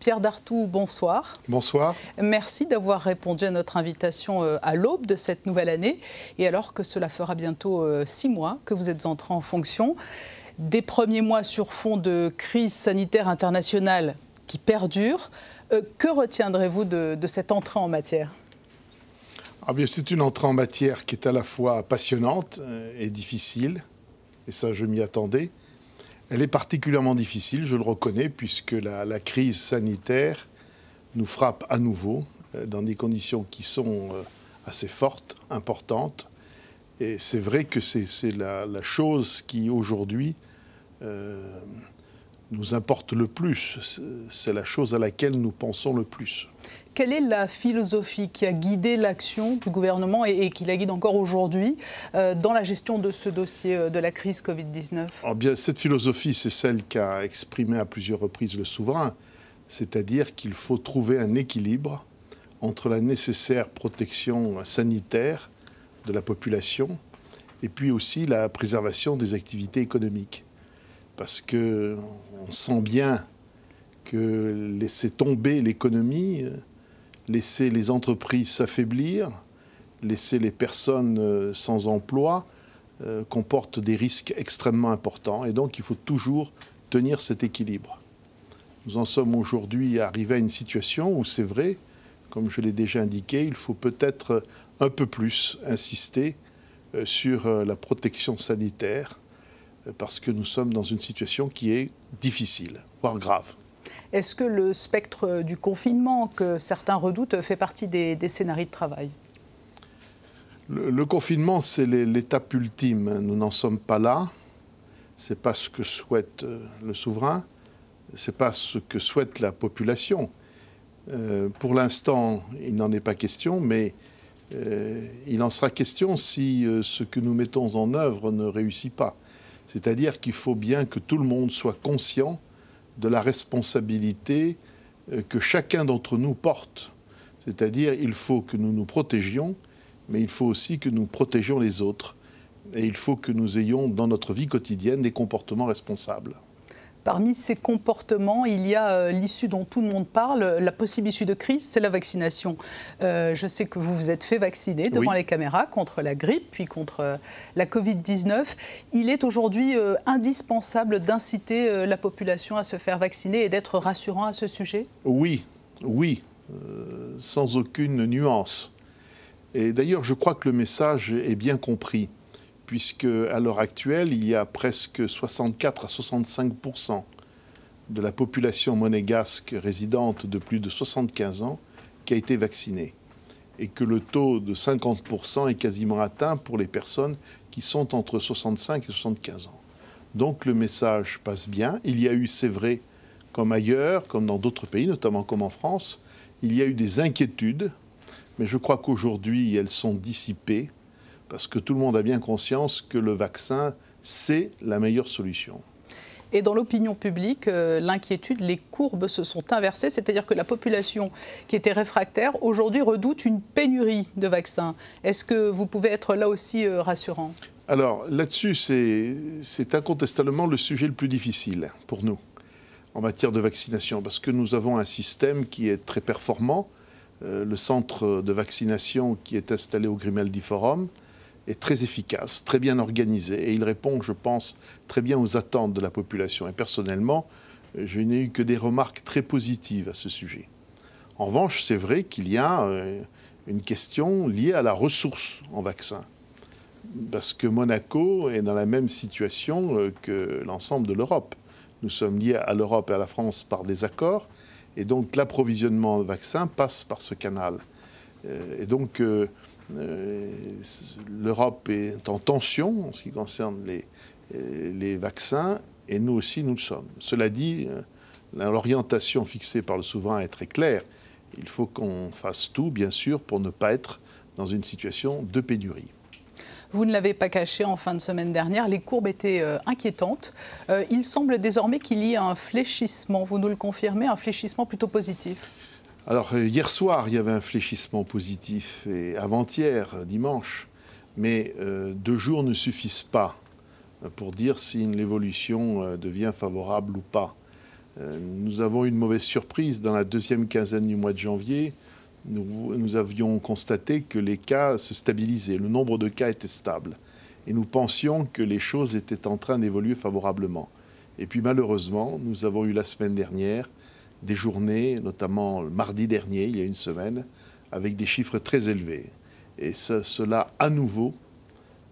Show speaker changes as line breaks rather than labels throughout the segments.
Pierre Dartout, bonsoir.
Bonsoir.
Merci d'avoir répondu à notre invitation à l'aube de cette nouvelle année. Et alors que cela fera bientôt 6 mois que vous êtes entré en fonction, des premiers mois sur fond de crise sanitaire internationale qui perdure, que retiendrez-vous de cette entrée en matière ?
C'est une entrée en matière qui est à la fois passionnante et difficile, et ça je m'y attendais. Elle est particulièrement difficile, je le reconnais, puisque la crise sanitaire nous frappe à nouveau dans des conditions qui sont assez fortes, importantes. Et c'est vrai que c'est la chose qui, aujourd'hui, nous importe le plus. C'est la chose à laquelle nous pensons le plus.
Quelle est la philosophie qui a guidé l'action du gouvernement et qui la guide encore aujourd'hui dans la gestion de ce dossier de la crise Covid-19 ?
Cette philosophie, c'est celle qu'a exprimée à plusieurs reprises le souverain, c'est-à-dire qu'il faut trouver un équilibre entre la nécessaire protection sanitaire de la population et puis aussi la préservation des activités économiques. Parce qu'on sent bien que laisser tomber l'économie, laisser les entreprises s'affaiblir, laisser les personnes sans emploi comporte des risques extrêmement importants. Et donc, il faut toujours tenir cet équilibre. Nous en sommes aujourd'hui arrivés à une situation où c'est vrai, comme je l'ai déjà indiqué, il faut peut-être un peu plus insister sur la protection sanitaire parce que nous sommes dans une situation qui est difficile, voire grave.
Est-ce que le spectre du confinement que certains redoutent fait partie des scénarios de travail ?
Le confinement, c'est l'étape ultime. Nous n'en sommes pas là. Ce n'est pas ce que souhaite le souverain. Ce n'est pas ce que souhaite la population. Pour l'instant, il n'en est pas question, mais il en sera question si ce que nous mettons en œuvre ne réussit pas. C'est-à-dire qu'il faut bien que tout le monde soit conscient de la responsabilité que chacun d'entre nous porte. C'est-à-dire qu'il faut que nous nous protégions, mais il faut aussi que nous protégions les autres. Et il faut que nous ayons dans notre vie quotidienne des comportements responsables.
Parmi ces comportements, il y a l'issue dont tout le monde parle, la possible issue de crise, c'est la vaccination. Je sais que vous vous êtes fait vacciner devant les caméras contre la grippe, puis contre la Covid-19. Il est aujourd'hui indispensable d'inciter la population à se faire vacciner et d'être rassurant à ce sujet ?
Oui, sans aucune nuance. Et d'ailleurs, je crois que le message est bien compris, puisque à l'heure actuelle, il y a presque 64 à 65% de la population monégasque résidente de plus de 75 ans qui a été vaccinée, et que le taux de 50% est quasiment atteint pour les personnes qui sont entre 65 et 75 ans. Donc le message passe bien. Il y a eu, c'est vrai, comme ailleurs, comme dans d'autres pays, notamment comme en France, il y a eu des inquiétudes, mais je crois qu'aujourd'hui, elles sont dissipées, parce que tout le monde a bien conscience que le vaccin, c'est la meilleure solution.
Et dans l'opinion publique, l'inquiétude, les courbes se sont inversées, c'est-à-dire que la population qui était réfractaire, aujourd'hui redoute une pénurie de vaccins. Est-ce que vous pouvez être là aussi rassurant ?
Alors là-dessus, c'est incontestablement le sujet le plus difficile pour nous en matière de vaccination, parce que nous avons un système qui est très performant. Le centre de vaccination qui est installé au Grimaldi Forum est très efficace, très bien organisé, et il répond, je pense, très bien aux attentes de la population. Et personnellement, je n'ai eu que des remarques très positives à ce sujet. En revanche, c'est vrai qu'il y a une question liée à la ressource en vaccins, parce que Monaco est dans la même situation que l'ensemble de l'Europe. Nous sommes liés à l'Europe et à la France par des accords, et donc l'approvisionnement en vaccins passe par ce canal. Et donc l'Europe est en tension en ce qui concerne les vaccins, et nous aussi nous le sommes. Cela dit, l'orientation fixée par le souverain est très claire. Il faut qu'on fasse tout, bien sûr, pour ne pas être dans une situation de pénurie.
Vous ne l'avez pas caché en fin de semaine dernière, les courbes étaient inquiétantes. Il semble désormais qu'il y ait un fléchissement, vous nous le confirmez, un fléchissement plutôt positif.
Alors, hier soir, il y avait un fléchissement positif, et avant-hier, dimanche. Mais 2 jours ne suffisent pas pour dire si l'évolution devient favorable ou pas. Nous avons eu une mauvaise surprise dans la deuxième quinzaine du mois de janvier. Nous avions constaté que les cas se stabilisaient, le nombre de cas était stable. Et nous pensions que les choses étaient en train d'évoluer favorablement. Et puis malheureusement, nous avons eu la semaine dernière des journées, notamment le mardi dernier, il y a une semaine, avec des chiffres très élevés. Et cela, à nouveau,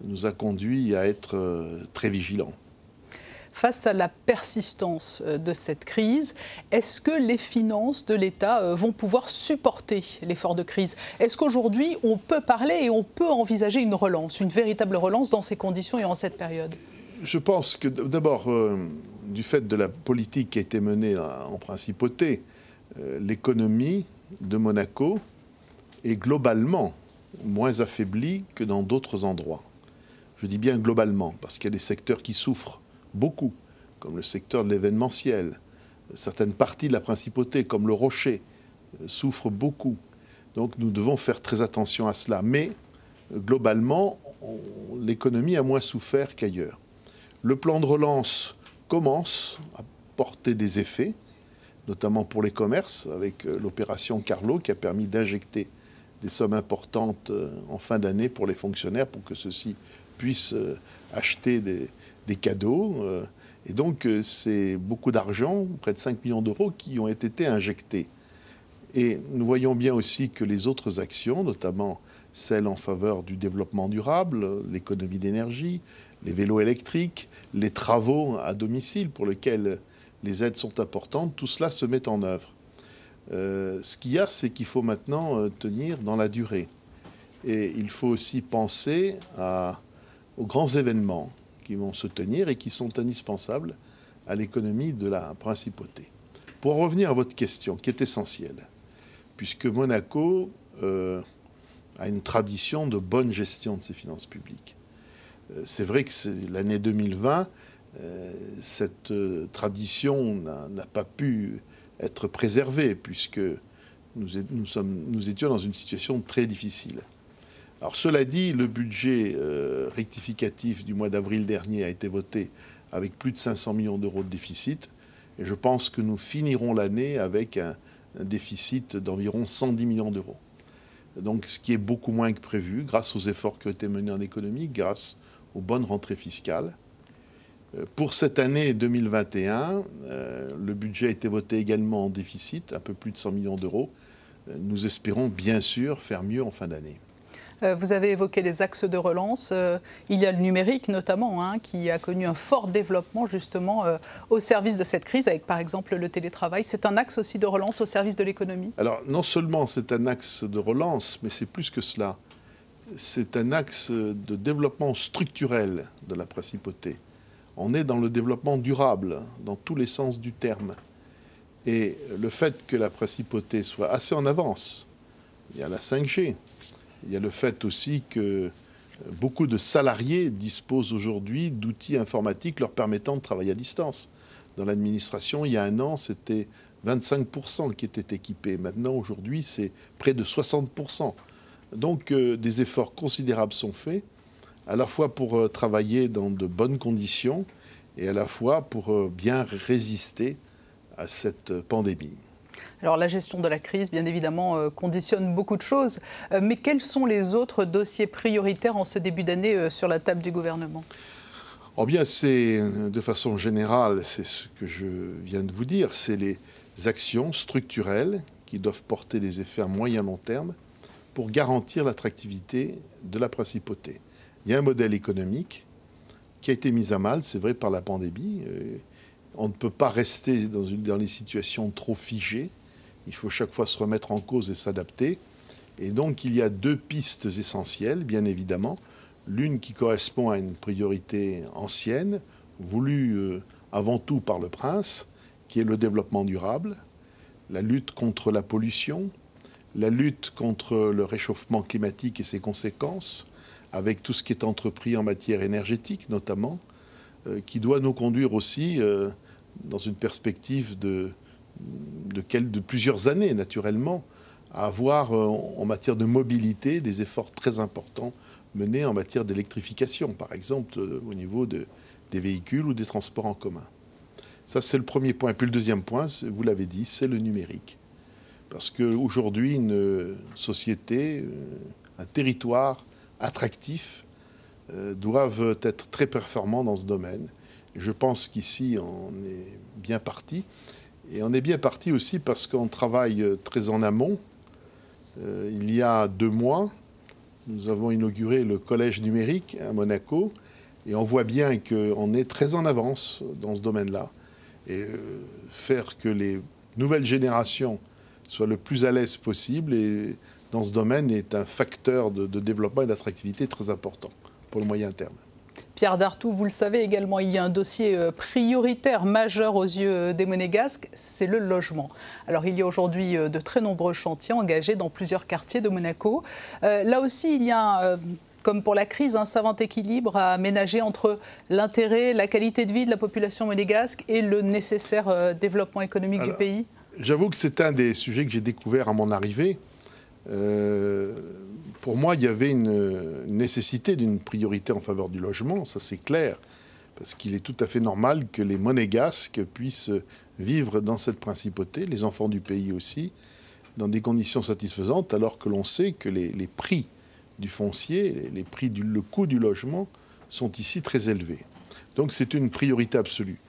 nous a conduit à être très vigilants.
Face à la persistance de cette crise, est-ce que les finances de l'État vont pouvoir supporter l'effort de crise? Est-ce qu'aujourd'hui, on peut parler et on peut envisager une relance, une véritable relance dans ces conditions et en cette période?
Je pense que d'abord, du fait de la politique qui a été menée en principauté, l'économie de Monaco est globalement moins affaiblie que dans d'autres endroits. Je dis bien globalement, parce qu'il y a des secteurs qui souffrent beaucoup, comme le secteur de l'événementiel. Certaines parties de la principauté, comme le Rocher, souffrent beaucoup. Donc nous devons faire très attention à cela. Mais globalement, l'économie a moins souffert qu'ailleurs. Le plan de relance commence à porter des effets, notamment pour les commerces, avec l'opération Carlo, qui a permis d'injecter des sommes importantes en fin d'année pour les fonctionnaires, pour que ceux-ci puissent acheter des cadeaux. Et donc, c'est beaucoup d'argent, près de 5 millions d'euros, qui ont été injectés. Et nous voyons bien aussi que les autres actions, notamment celles en faveur du développement durable, l'économie d'énergie, les vélos électriques, les travaux à domicile pour lesquels les aides sont importantes, tout cela se met en œuvre. Ce qu'il y a, c'est qu'il faut maintenant tenir dans la durée. Et il faut aussi penser aux grands événements qui vont se tenir et qui sont indispensables à l'économie de la principauté. Pour en revenir à votre question, qui est essentielle, puisque Monaco a une tradition de bonne gestion de ses finances publiques. C'est vrai que l'année 2020, cette tradition n'a pas pu être préservée, puisque nous étions dans une situation très difficile. Alors cela dit, le budget rectificatif du mois d'avril dernier a été voté avec plus de 500 millions d'euros de déficit. Et je pense que nous finirons l'année avec un déficit d'environ 110 millions d'euros. Donc ce qui est beaucoup moins que prévu, grâce aux efforts qui ont été menés en économie, grâce aux bonnes rentrées fiscales. Pour cette année 2021, le budget a été voté également en déficit, un peu plus de 100 millions d'euros. Nous espérons bien sûr faire mieux en fin d'année.
Vous avez évoqué les axes de relance. Il y a le numérique notamment, qui a connu un fort développement justement au service de cette crise, avec par exemple le télétravail. C'est un axe aussi de relance au service de l'économie? Alors
non seulement c'est un axe de relance, mais c'est plus que cela. C'est un axe de développement structurel de la principauté. On est dans le développement durable, dans tous les sens du terme. Et le fait que la principauté soit assez en avance, il y a la 5G, il y a le fait aussi que beaucoup de salariés disposent aujourd'hui d'outils informatiques leur permettant de travailler à distance. Dans l'administration, il y a un an, c'était 25% qui étaient équipés. Maintenant, aujourd'hui, c'est près de 60%. Donc, des efforts considérables sont faits, à la fois pour travailler dans de bonnes conditions et à la fois pour bien résister à cette pandémie.
Alors la gestion de la crise, bien évidemment, conditionne beaucoup de choses. Mais quels sont les autres dossiers prioritaires en ce début d'année sur la table du gouvernement?
Oh bien, c'est de façon générale, c'est ce que je viens de vous dire, c'est les actions structurelles qui doivent porter des effets à moyen long terme pour garantir l'attractivité de la principauté. Il y a un modèle économique qui a été mis à mal, c'est vrai, par la pandémie. On ne peut pas rester dans les situations trop figées. Il faut chaque fois se remettre en cause et s'adapter. Et donc, il y a deux pistes essentielles, bien évidemment. L'une qui correspond à une priorité ancienne, voulue avant tout par le prince, qui est le développement durable, la lutte contre la pollution, la lutte contre le réchauffement climatique et ses conséquences, avec tout ce qui est entrepris en matière énergétique notamment, qui doit nous conduire aussi dans une perspective de plusieurs années, naturellement, à avoir en matière de mobilité des efforts très importants menés en matière d'électrification, par exemple au niveau des véhicules ou des transports en commun. Ça, c'est le premier point. Et puis le deuxième point, vous l'avez dit, c'est le numérique. Parce qu'aujourd'hui, une société, un territoire attractif doivent être très performants dans ce domaine. Et je pense qu'ici, on est bien parti. Et on est bien parti aussi parce qu'on travaille très en amont. Il y a 2 mois, nous avons inauguré le collège numérique à Monaco. Et on voit bien qu'on est très en avance dans ce domaine-là. Et faire que les nouvelles générations soient le plus à l'aise possible et dans ce domaine est un facteur de développement et d'attractivité très important pour le moyen terme.
Pierre Dartout, vous le savez également, il y a un dossier prioritaire majeur aux yeux des Monégasques, c'est le logement. Alors il y a aujourd'hui de très nombreux chantiers engagés dans plusieurs quartiers de Monaco. Là aussi, il y a comme pour la crise, un savant équilibre à ménager entre l'intérêt, la qualité de vie de la population monégasque et le nécessaire développement économique du pays.
J'avoue que c'est un des sujets que j'ai découvert à mon arrivée. Pour moi, il y avait une nécessité d'une priorité en faveur du logement, ça c'est clair, parce qu'il est tout à fait normal que les Monégasques puissent vivre dans cette principauté, les enfants du pays aussi, dans des conditions satisfaisantes, alors que l'on sait que les prix du foncier, les prix le coût du logement sont ici très élevés. Donc c'est une priorité absolue.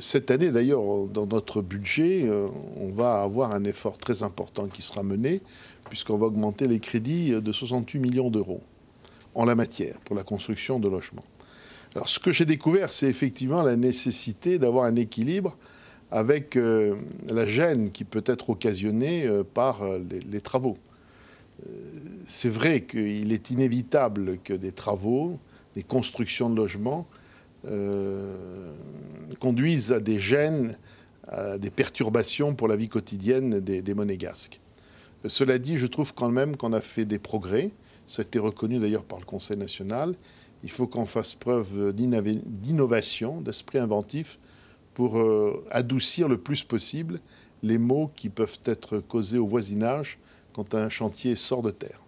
Cette année, d'ailleurs, dans notre budget, on va avoir un effort très important qui sera mené, puisqu'on va augmenter les crédits de 68 millions d'euros en la matière, pour la construction de logements. Alors, ce que j'ai découvert, c'est effectivement la nécessité d'avoir un équilibre avec la gêne qui peut être occasionnée par les travaux. C'est vrai qu'il est inévitable que des travaux, des constructions de logements, conduisent à des gênes, à des perturbations pour la vie quotidienne des Monégasques. Cela dit, je trouve quand même qu'on a fait des progrès. Ça a été reconnu d'ailleurs par le Conseil national. Il faut qu'on fasse preuve d'innovation, d'esprit inventif pour adoucir le plus possible les maux qui peuvent être causés au voisinage quand un chantier sort de terre.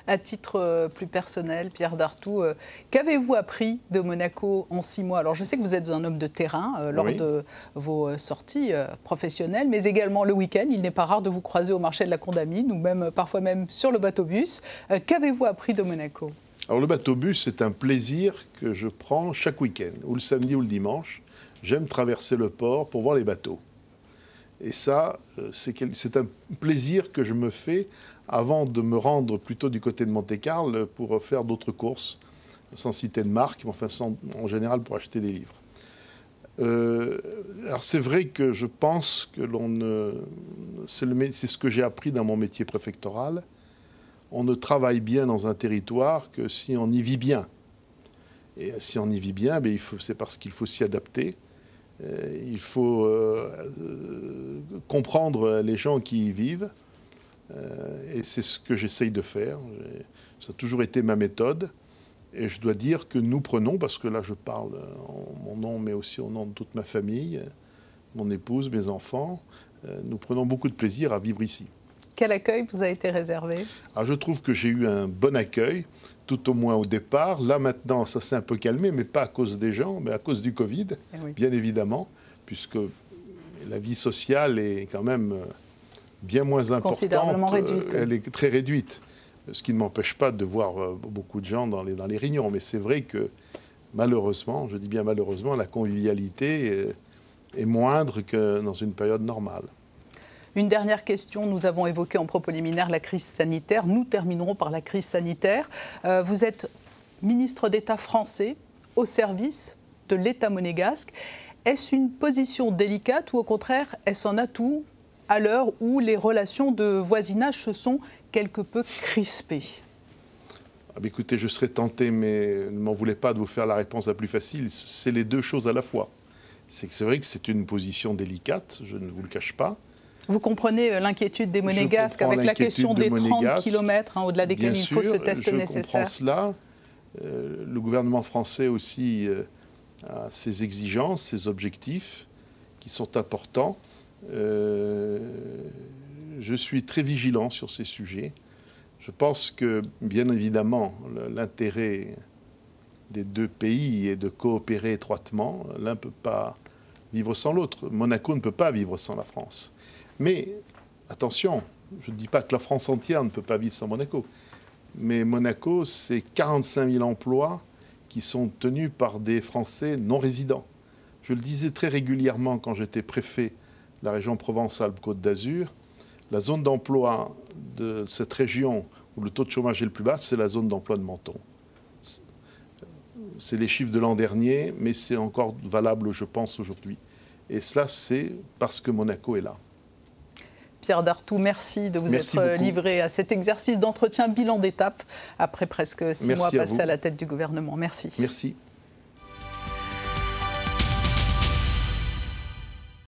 À titre plus personnel, Pierre Dartout, qu'avez-vous appris de Monaco en 6 mois? Alors je sais que vous êtes un homme de terrain lors de vos sorties professionnelles, mais également le week-end. Il n'est pas rare de vous croiser au marché de la Condamine ou même parfois même sur le bateau-bus. Qu'avez-vous appris de Monaco?
Alors le bateau-bus, c'est un plaisir que je prends chaque week-end, ou le samedi ou le dimanche. J'aime traverser le port pour voir les bateaux. Et ça, c'est un plaisir que je me fais avant de me rendre plutôt du côté de Monte-Carlo pour faire d'autres courses, sans citer de marque, mais enfin en général pour acheter des livres. Alors c'est vrai que je pense que c'est ce que j'ai appris dans mon métier préfectoral. On ne travaille bien dans un territoire que si on y vit bien. Et si on y vit bien, c'est parce qu'il faut s'y adapter. Il faut comprendre les gens qui y vivent. Et c'est ce que j'essaye de faire. Ça a toujours été ma méthode. Et je dois dire que nous prenons, parce que là je parle en mon nom, mais aussi au nom de toute ma famille, mon épouse, mes enfants, nous prenons beaucoup de plaisir à vivre ici.
Quel accueil vous a été réservé?
Alors je trouve que j'ai eu un bon accueil, tout au moins au départ. Là maintenant, ça s'est un peu calmé, mais pas à cause des gens, mais à cause du Covid, bien évidemment, puisque la vie sociale est quand même bien moins importante.
Considérablement réduite.
Elle est très réduite, ce qui ne m'empêche pas de voir beaucoup de gens dans les réunions. Mais c'est vrai que malheureusement, je dis bien malheureusement, la convivialité est moindre que dans une période normale.
Une dernière question, nous avons évoqué en propos liminaire la crise sanitaire. Nous terminerons par la crise sanitaire. Vous êtes ministre d'État français au service de l'État monégasque. Est-ce une position délicate ou au contraire, est-ce un atout à l'heure où les relations de voisinage se sont quelque peu crispées?
Écoutez, je serais tenté, mais ne m'en voulez pas de vous faire la réponse la plus facile. C'est les deux choses à la fois. C'est vrai que c'est une position délicate, je ne vous le cache pas.
Vous comprenez l'inquiétude des Monégasques avec la question des 30 km au-delà desquels il faut ce test nécessaire?
Je comprends cela. Le gouvernement français aussi a ses exigences, ses objectifs qui sont importants. Je suis très vigilant sur ces sujets. Je pense que, bien évidemment, l'intérêt des deux pays est de coopérer étroitement. L'un ne peut pas vivre sans l'autre. Monaco ne peut pas vivre sans la France. Mais, attention, je ne dis pas que la France entière ne peut pas vivre sans Monaco. Mais Monaco, c'est 45 000 emplois qui sont tenus par des Français non résidents. Je le disais très régulièrement quand j'étais préfet de la région Provence-Alpes-Côte d'Azur, la zone d'emploi de cette région où le taux de chômage est le plus bas, c'est la zone d'emploi de Menton. C'est les chiffres de l'an dernier, mais c'est encore valable, je pense, aujourd'hui. Et cela, c'est parce que Monaco est là.
Pierre Dartout, merci de vous être livré à cet exercice d'entretien bilan d'étape après presque 6 mois passés à la tête du gouvernement. Merci.
Merci.